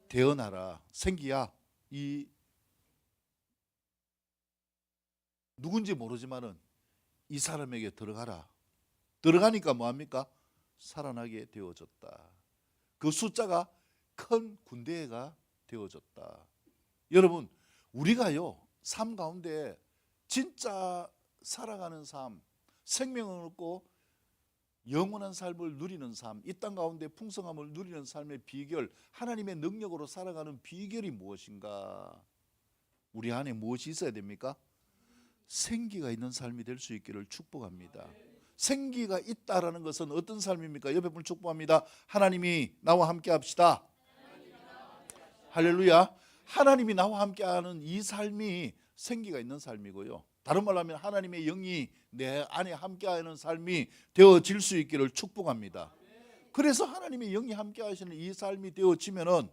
대언하라. 생기야, 이 누군지 모르지만은 이 사람에게 들어가라. 들어가니까 뭐합니까? 살아나게 되어졌다. 그 숫자가 큰 군대가 되어졌다. 여러분, 우리가요 삶 가운데 진짜 살아가는 삶, 생명을 얻고 영원한 삶을 누리는 삶, 이 땅 가운데 풍성함을 누리는 삶의 비결, 하나님의 능력으로 살아가는 비결이 무엇인가? 우리 안에 무엇이 있어야 됩니까? 생기가 있는 삶이 될 수 있기를 축복합니다. 생기가 있다라는 것은 어떤 삶입니까? 옆에 분 축복합니다. 하나님이 나와 함께 합시다. 할렐루야. 하나님이 나와 함께하는 이 삶이 생기가 있는 삶이고요, 다른 말로 하면 하나님의 영이 내 안에 함께하는 삶이 되어질 수 있기를 축복합니다. 그래서 하나님의 영이 함께하시는 이 삶이 되어지면은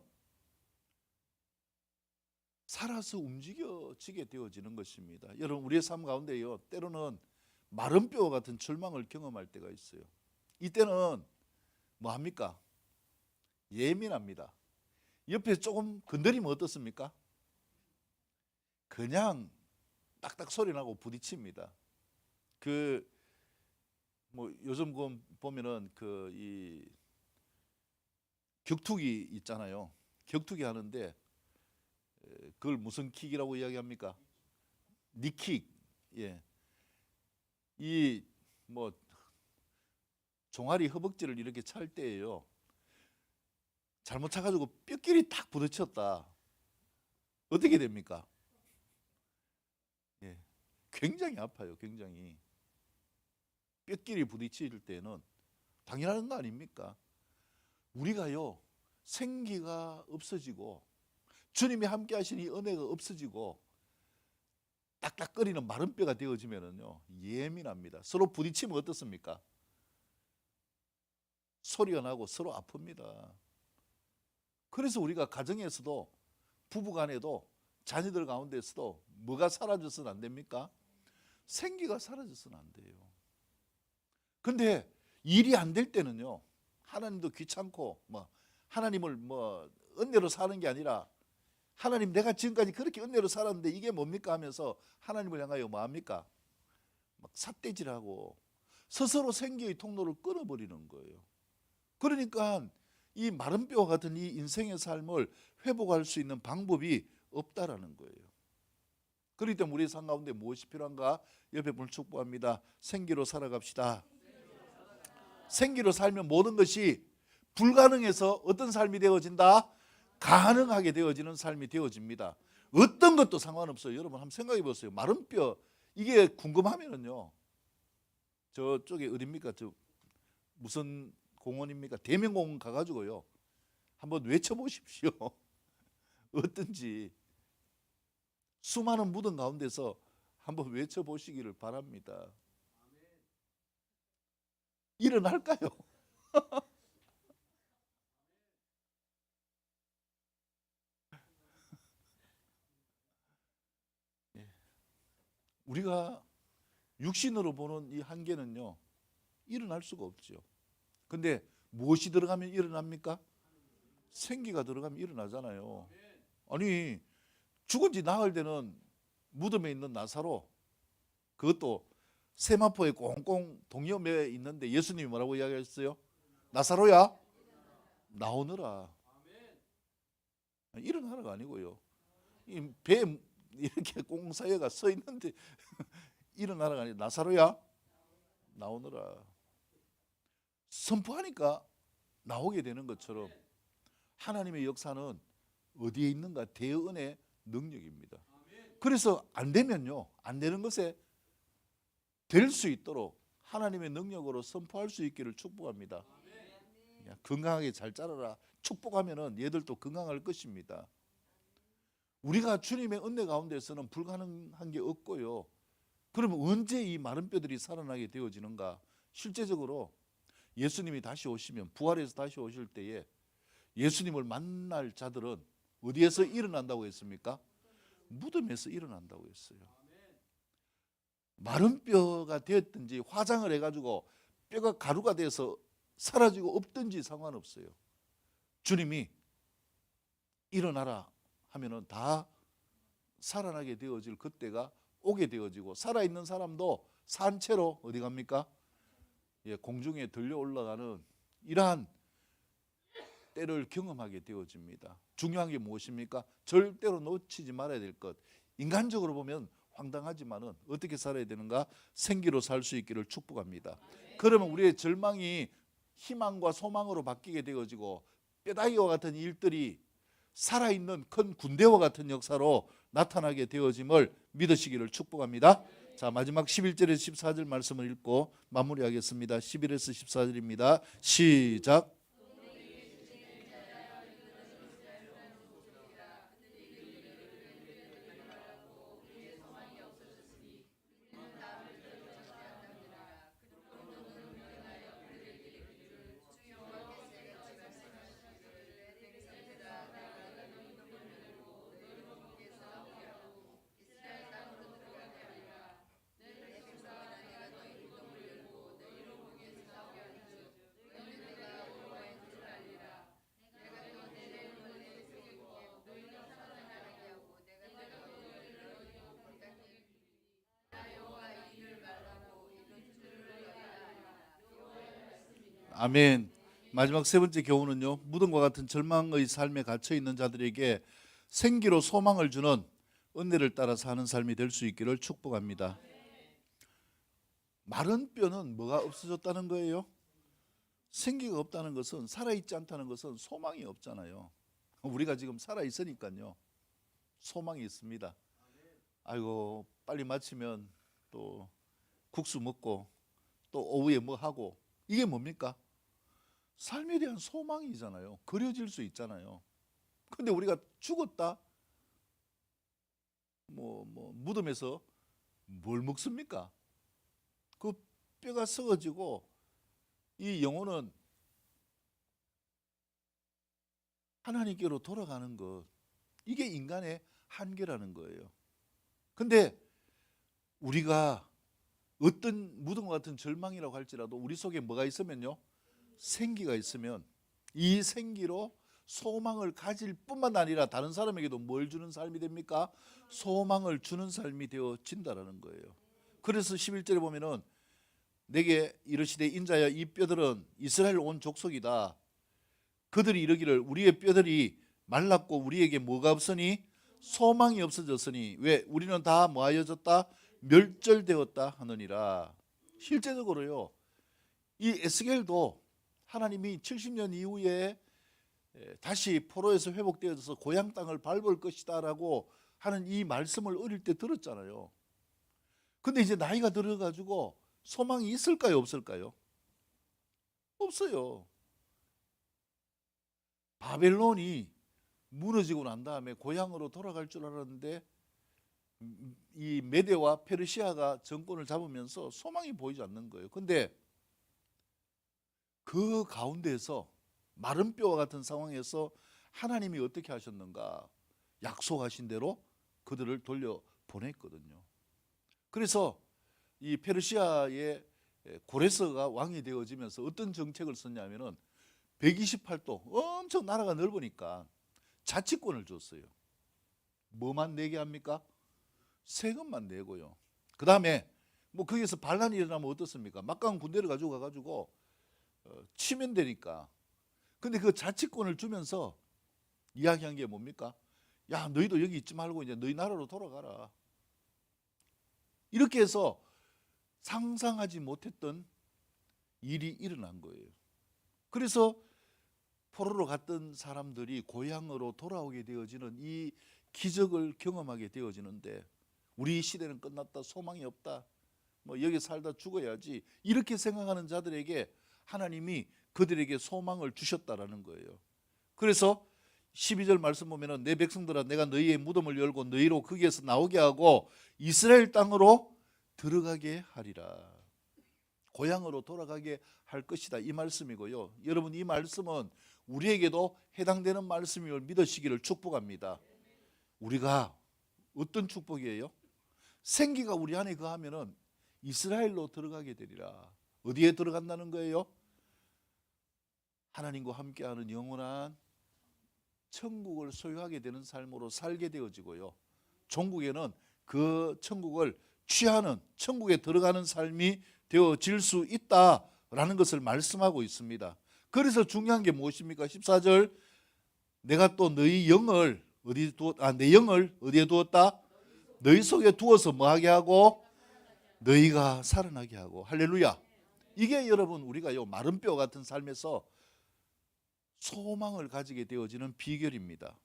살아서 움직여지게 되어지는 것입니다. 여러분, 우리의 삶 가운데요, 때로는 마른 뼈와 같은 절망을 경험할 때가 있어요. 이때는 뭐 합니까? 예민합니다. 옆에 조금 건드리면 어떻습니까? 그냥 딱딱 소리 나고 부딪힙니다. 뭐 요즘 보면은 이 격투기 있잖아요. 격투기 하는데 그걸 무슨 킥이라고 이야기합니까? 니킥. 예. 이 뭐 종아리 허벅지를 이렇게 찰 때예요. 잘못 차가지고 뼈끼리 탁 부딪혔다. 어떻게 됩니까? 예. 굉장히 아파요. 굉장히. 뼈끼리 부딪힐 때는 당연한 거 아닙니까? 우리가요, 생기가 없어지고 주님이 함께 하신 이 은혜가 없어지고 딱딱거리는 마른 뼈가 되어지면은요, 예민합니다. 서로 부딪히면 어떻습니까? 소리가 나고 서로 아픕니다. 그래서 우리가 가정에서도, 부부간에도, 자녀들 가운데서도 뭐가 사라져서는 안 됩니까? 생기가 사라져서는 안 돼요. 근데 일이 안 될 때는요, 하나님도 귀찮고 하나님을 은혜로 사는 게 아니라, 하나님, 내가 지금까지 그렇게 은혜로 살았는데 이게 뭡니까 하면서 하나님을 향하여 뭐 합니까? 막 삿대질하고 스스로 생기의 통로를 끊어버리는 거예요. 그러니까 이 마른 뼈와 같은 이 인생의 삶을 회복할 수 있는 방법이 없다라는 거예요. 그렇기 때문에 우리 삶 가운데 무엇이 필요한가? 옆에 분을 축복합니다. 생기로 살아갑시다. 생기로 살면 모든 것이 불가능해서 어떤 삶이 되어진다? 가능하게 되어지는 삶이 되어집니다. 어떤 것도 상관없어요. 여러분 한번 생각해 보세요. 마른 뼈, 이게 궁금하면은요, 저쪽에 어딥니까? 무슨 공원입니까? 대명공원 가가지고요, 한번 외쳐보십시오. 어떤지. 수많은 무덤 가운데서 한번 외쳐보시기를 바랍니다. 일어날까요? 우리가 육신으로 보는 이 한계는요, 일어날 수가 없죠. 근데 무엇이 들어가면 일어납니까? 생기가 들어가면 일어나잖아요. 아니, 죽은 지 나흘 되는 무덤에 있는 나사로, 그것도 세마포에 꽁꽁 동여매에 있는데 예수님이 뭐라고 이야기했어요? 나사로야, 나오너라. 일어나라가 아니고요, 이 배에 이렇게 꽁사여가 서 있는데 일어나라가 아니라 나사로야, 나오너라. 선포하니까 나오게 되는 것처럼 하나님의 역사는 어디에 있는가? 대은의 능력입니다. 그래서 안 되면요, 안 되는 것에 될 수 있도록 하나님의 능력으로 선포할 수 있기를 축복합니다. 건강하게 잘 자라라. 축복하면은 얘들도 건강할 것입니다. 우리가 주님의 은혜 가운데서는 불가능한 게 없고요. 그러면 언제 이 마른 뼈들이 살아나게 되어지는가? 실제적으로 예수님이 다시 오시면, 부활해서 다시 오실 때에 예수님을 만날 자들은 어디에서 일어난다고 했습니까? 무덤에서 일어난다고 했어요. 마른 뼈가 되었든지 화장을 해가지고 뼈가 가루가 돼서 사라지고 없든지 상관없어요. 주님이 일어나라 하면은 다 살아나게 되어질 그때가 오게 되어지고, 살아있는 사람도 산채로 어디 갑니까? 공중에 들려 올라가는 이러한 때를 경험하게 되어집니다. 중요한 게 무엇입니까? 절대로 놓치지 말아야 될 것. 인간적으로 보면 황당하지만은 어떻게 살아야 되는가? 생기로 살 수 있기를 축복합니다. 그러면 우리의 절망이 희망과 소망으로 바뀌게 되어지고, 뼈다귀와 같은 일들이 살아있는 큰 군대와 같은 역사로 나타나게 되어짐을 믿으시기를 축복합니다. 자, 마지막 11절에서 14절 말씀을 읽고 마무리하겠습니다. 11에서 14절입니다. 시작. 아멘. 마지막 세 번째 교훈은요, 무덤과 같은 절망의 삶에 갇혀 있는 자들에게 생기로 소망을 주는 은혜를 따라 사는 삶이 될 수 있기를 축복합니다. 마른 뼈는 뭐가 없어졌다는 거예요? 생기가 없다는 것은, 살아있지 않다는 것은 소망이 없잖아요. 우리가 지금 살아있으니까요, 소망이 있습니다. 아이고, 빨리 마치면 또 국수 먹고 또 오후에 뭐 하고, 이게 뭡니까? 삶에 대한 소망이잖아요. 그려질 수 있잖아요. 근데 우리가 죽었다, 무덤에서 뭘 먹습니까? 그 뼈가 썩어지고 이 영혼은 하나님께로 돌아가는 것, 이게 인간의 한계라는 거예요. 근데 우리가 어떤 무덤과 같은 절망이라고 할지라도 우리 속에 뭐가 있으면요, 생기가 있으면 이 생기로 소망을 가질 뿐만 아니라 다른 사람에게도 뭘 주는 삶이 됩니까? 소망을 주는 삶이 되어진다라는 거예요. 그래서 11절에 보면은 내게 이르시되 인자야 이 뼈들은 이스라엘 온 족속이다. 그들이 이르기를 우리의 뼈들이 말랐고 우리에게 뭐가 없으니 소망이 없어졌으니 왜 우리는 다 뭐하여졌다? 멸절되었다 하느니라. 실제적으로요, 이 에스겔도 하나님이 70년 이후에 다시 포로에서 회복되어져서 고향 땅을 밟을 것이다 라고 하는 이 말씀을 어릴 때 들었잖아요. 근데 이제 나이가 들어가지고 소망이 있을까요, 없을까요? 없어요. 바벨론이 무너지고 난 다음에 고향으로 돌아갈 줄 알았는데 이 메데와 페르시아가 정권을 잡으면서 소망이 보이지 않는 거예요. 근데 그 가운데에서 마른 뼈와 같은 상황에서 하나님이 어떻게 하셨는가? 약속하신 대로 그들을 돌려보냈거든요. 그래서 이 페르시아의 고레스가 왕이 되어지면서 어떤 정책을 썼냐면은 128도, 엄청 나라가 넓으니까 자치권을 줬어요. 뭐만 내게 합니까? 세금만 내고요. 그 다음에 거기에서 반란이 일어나면 어떻습니까? 막강 군대를 가지고 가가지고 치면 되니까. 근데 그 자치권을 주면서 이야기한 게 뭡니까? 야, 너희도 여기 있지 말고 이제 너희 나라로 돌아가라. 이렇게 해서 상상하지 못했던 일이 일어난 거예요. 그래서 포로로 갔던 사람들이 고향으로 돌아오게 되어지는 이 기적을 경험하게 되어지는데, 우리 시대는 끝났다, 소망이 없다, 여기 살다 죽어야지, 이렇게 생각하는 자들에게 하나님이 그들에게 소망을 주셨다라는 거예요. 그래서 12절 말씀 보면은 내 백성들아 내가 너희의 무덤을 열고 너희로 거기에서 나오게 하고 이스라엘 땅으로 들어가게 하리라. 고향으로 돌아가게 할 것이다, 이 말씀이고요. 여러분, 이 말씀은 우리에게도 해당되는 말씀임을 믿으시기를 축복합니다. 우리가 어떤 축복이에요? 생기가 우리 안에 거하면은 이스라엘로 들어가게 되리라. 어디에 들어간다는 거예요? 하나님과 함께하는 영원한 천국을 소유하게 되는 삶으로 살게 되어지고요, 종국에는 그 천국을 취하는, 천국에 들어가는 삶이 되어질 수 있다라는 것을 말씀하고 있습니다. 그래서 중요한 게 무엇입니까? 14절 내가 또 너희 영을 내 영을 어디에 두었다? 너희 속에 두어서 뭐하게 하고? 너희가 살아나게 하고. 할렐루야. 이게 여러분, 우리가요 마른 뼈 같은 삶에서 소망을 가지게 되어지는 비결입니다.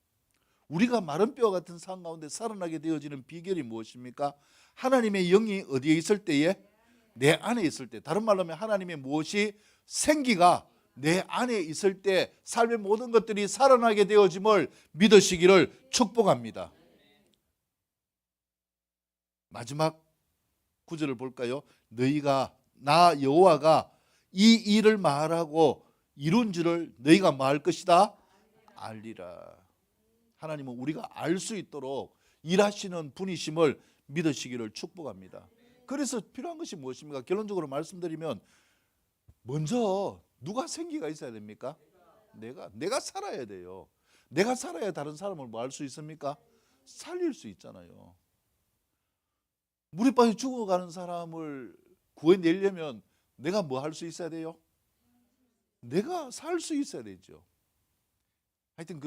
우리가 마른 뼈 같은 삶 가운데 살아나게 되어지는 비결이 무엇입니까? 하나님의 영이 어디에 있을 때에? 내 안에 있을 때. 다른 말로 하면 하나님의 무엇이? 생기가 내 안에 있을 때 삶의 모든 것들이 살아나게 되어짐을 믿으시기를 축복합니다. 마지막 구절을 볼까요? 너희가 나 여호와가 이 일을 말하고 이룬 줄을 너희가 뭐 할 것이다? 알리라. 하나님은 우리가 알 수 있도록 일하시는 분이심을 믿으시기를 축복합니다. 그래서 필요한 것이 무엇입니까? 결론적으로 말씀드리면, 먼저 누가 생기가 있어야 됩니까? 내가 살아야 돼요. 내가 살아야 다른 사람을 뭐 할 수 있습니까? 살릴 수 있잖아요. 물에 빠져 죽어가는 사람을 구해내려면 내가 뭐 할 수 있어야 돼요? 내가 살 수 있어야 되죠. 하여튼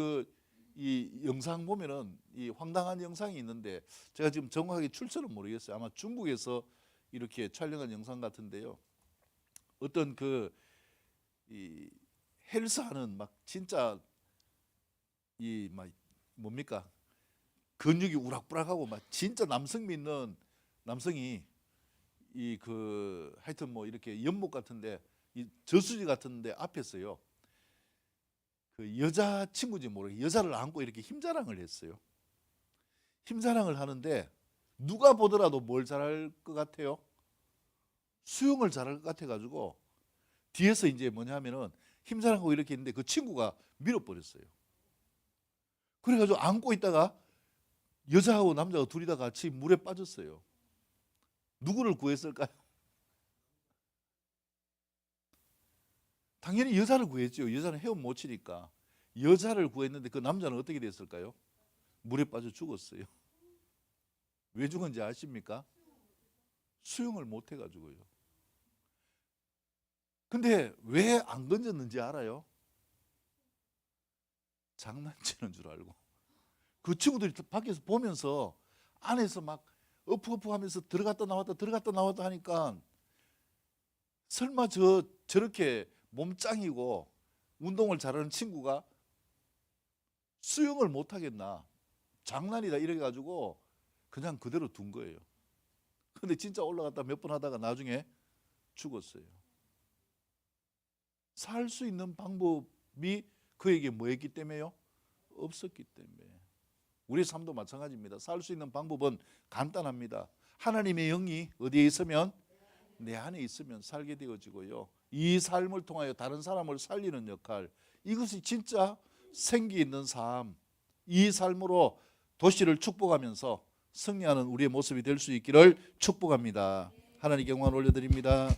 이 영상 보면은 이 황당한 영상이 있는데 제가 지금 정확하게 출처는 모르겠어요. 아마 중국에서 이렇게 촬영한 영상 같은데요. 어떤 이 헬스하는 막 진짜 이 막 뭡니까? 근육이 우락부락하고 막 진짜 남성 믿는 남성이 하여튼 뭐 이렇게 연못 같은데 이 저수지 같은데 앞에서요. 그 여자 친구인지 모르게 여자를 안고 이렇게 힘자랑을 했어요. 힘자랑을 하는데 누가 보더라도 뭘 잘할 것 같아요? 수영을 잘할 것 같아 가지고 뒤에서 이제 뭐냐면은 힘자랑하고 이렇게 했는데 그 친구가 밀어버렸어요. 그래가지고 안고 있다가 여자하고 남자가 둘이 다 같이 물에 빠졌어요. 누구를 구했을까요? 당연히 여자를 구했죠. 여자는 헤엄 못 치니까. 여자를 구했는데 그 남자는 어떻게 됐을까요? 물에 빠져 죽었어요. 왜 죽은지 아십니까? 수영을 못 해가지고요. 근데 왜 안 건졌는지 알아요? 장난치는 줄 알고. 그 친구들이 밖에서 보면서 안에서 막 어프어프 하면서 들어갔다 나왔다 하니까 설마 저렇게 몸짱이고 운동을 잘하는 친구가 수영을 못 하겠나? 장난이다 이래 가지고 그냥 그대로 둔 거예요. 근데 진짜 올라갔다 몇 번 하다가 나중에 죽었어요. 살 수 있는 방법이 그에게 뭐였기 때문에요? 없었기 때문에. 우리 삶도 마찬가지입니다. 살 수 있는 방법은 간단합니다. 하나님의 영이 어디에 있으면 내 안에 있으면 살게 되어지고요. 이 삶을 통하여 다른 사람을 살리는 역할, 이것이 진짜 생기 있는 삶, 이 삶으로 도시를 축복하면서 승리하는 우리의 모습이 될 수 있기를 축복합니다. 하나님께 영광을 올려드립니다.